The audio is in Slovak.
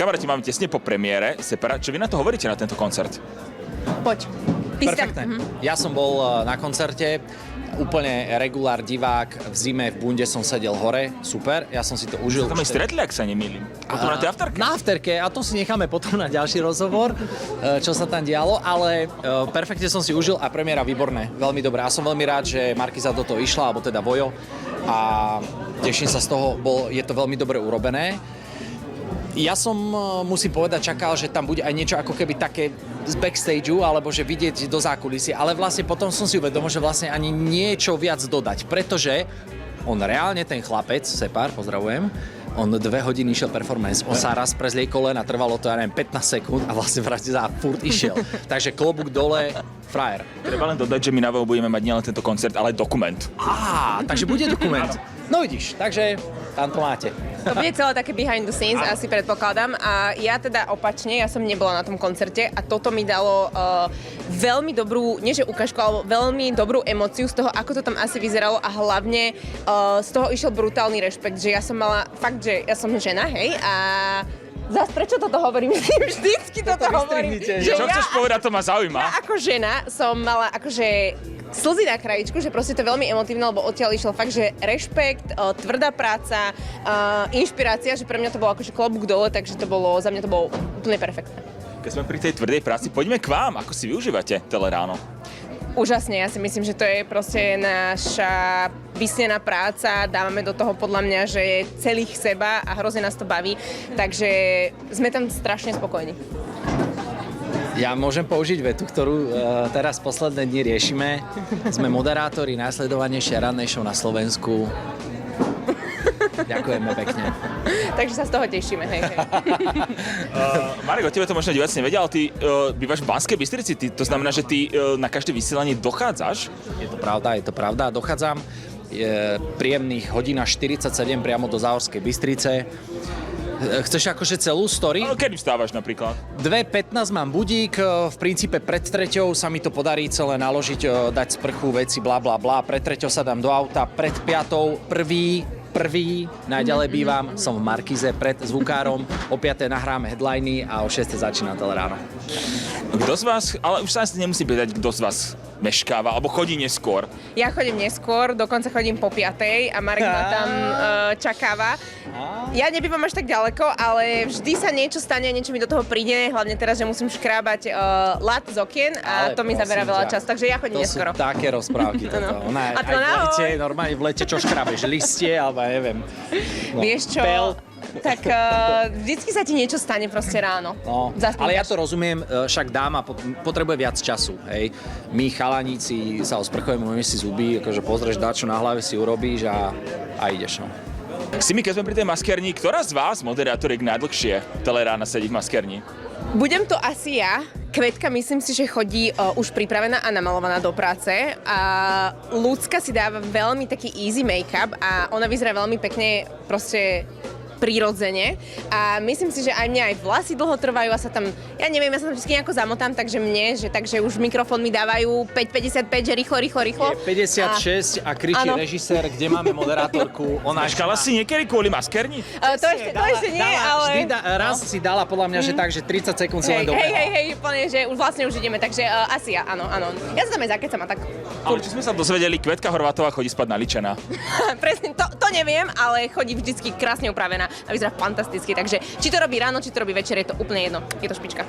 kamaráti máme tesne po premiére Separa. Čo vy na to hovoríte na tento koncert? Poď. Perfektné. Ja som bol na koncerte, úplne regulár divák, v zime v bunde som sedel hore, super, ja som si to užil. Tam aj stretli, ak sa nemýlim. Potom na tej afterke. Na afterke, a to si necháme potom na ďalší rozhovor, čo sa tam dialo, ale perfektne som si užil a premiéra výborné, veľmi dobré. A som veľmi rád, že Markiza do toho išla, alebo teda Vojo, a teším sa z toho, je to veľmi dobre urobené. Ja som, musím povedať, čakal, že tam bude aj niečo ako keby také z backstageu, alebo že vidieť do zákulisie, ale vlastne potom som si uvedomil, že vlastne ani niečo viac dodať, pretože on reálne, ten chlapec, Separ, pozdravujem, on 2 hodiny išiel performance, on sa raz prezliej kolena, trvalo to, ja neviem, 15 sekúnd a vlastne vrátil a furt išiel. Takže klobúk dole, frajer. Treba len dodať, že my na Voju budeme mať nielen tento koncert, ale dokument. Takže bude dokument. No vidíš, takže tam to máte. To bude celé také behind the scenes, asi predpokladám. A ja teda opačne, ja som nebola na tom koncerte a toto mi dalo veľmi dobrú, nie že ukážku, ale veľmi dobrú emóciu z toho, ako to tam asi vyzeralo a hlavne z toho išiel brutálny rešpekt, že ja som mala, fakt, že ja som žena, hej, a zas prečo toto hovorím? Vždycky toto hovorím. Čo chceš povedať, to ma zaujíma. Ja ako žena som mala akože slzy na krajičku, že proste to je veľmi emotívne, lebo odtiaľ išiel fakt, že rešpekt, tvrdá práca, inšpirácia, že pre mňa to bolo akože klobúk dole, takže to bolo, za mňa to bolo úplne perfektné. Keď sme pri tej tvrdej práci, poďme k vám. Ako si využívate Teleráno? Úžasne, ja si myslím, že to je proste naša vysnená práca, dávame do toho podľa mňa, že je celých seba a hrozne nás to baví, takže sme tam strašne spokojní. Ja môžem použiť vetu, ktorú teraz posledné dni riešime. Sme moderátori najsledovanejšej rannej show na Slovensku. Ďakujeme pekne. Takže sa z toho tešíme, hej. Marek, o tebe to možno diváci nevedia, ale ty bývaš v Banskej Bystrici, to znamená, že ty na každé vysielanie dochádzaš? Je to pravda, dochádzam. Je príjemných hodina 47 priamo do Záhorskej Bystrice. Chceš akože celú story? Kedy vstávaš napríklad? 2:15 mám budík, v princípe pred 3:00 sa mi to podarí celé naložiť, dať sprchu, veci, bla bla bla. Pred 3:00 sa dám do auta, pred 5:00 prvý, najďalej bývam, som v Markize pred zvukárom, o 5:00 nahráme headliny a o 6:00 začína Teleráno. Kto z vás, ale už sa asi nemusí pýtať, kto z vás meškáva, alebo chodí neskôr? Ja chodím neskôr, dokonca chodím po 5:00 a Marek ma tam čakáva. Ja nebývam až tak ďaleko, ale vždy sa niečo stane, niečo mi do toho príde, hlavne teraz, že musím škrábať lat z okien a Ale to mi zabera veľa času, takže ja chodím neskoro. To sú také rozprávky toto. Ona A to aj v lete, normálne v lete, čo škrábeš, listie, alebo ja neviem. No, vieš čo, tak vždycky sa ti niečo stane proste ráno. No, ale ja to rozumiem, však dáma potrebuje viac času, hej. My chalaníci sa osprchujeme, umyeme si zuby, akože pozrieš dačo na hlave si urobíš a ideš, no. Simi, keď sme pri tej maskérni, ktorá z vás, moderátoriek, najdlhšie Telerána sedí v maskérni? Budem to asi ja. Kvetka, myslím si, že chodí už pripravená a namalovaná do práce. A Ľudská si dáva veľmi taký easy make-up a ona vyzerá veľmi pekne, proste prirodzene. A myslím si, že aj mňa aj vlasy dlho trvajú a sa tam, ja neviem, ja sa tam vždy nejako zamotám, takže už mikrofón mi dávajú 5:55, že rýchlo. Je 56 a kričí režisér, kde máme moderátorku. Ona Škala si niekedy kvôli maskérni? To ešte nie, ale... Raz si dala podľa mňa, že tak, že 30 sekúnd si len dobehla. Hej, úplne, že vlastne už ideme, takže asi ja, áno. Ja sa tam aj zakecam a tak... Ale či sme sa dozvedeli, Kvetka Horvátová chodí spať naličená. Presne, to neviem, ale chodí vždycky krásne upravená a vyzerá fantasticky, takže či to robí ráno, či to robí večer, je to úplne jedno, je to špička.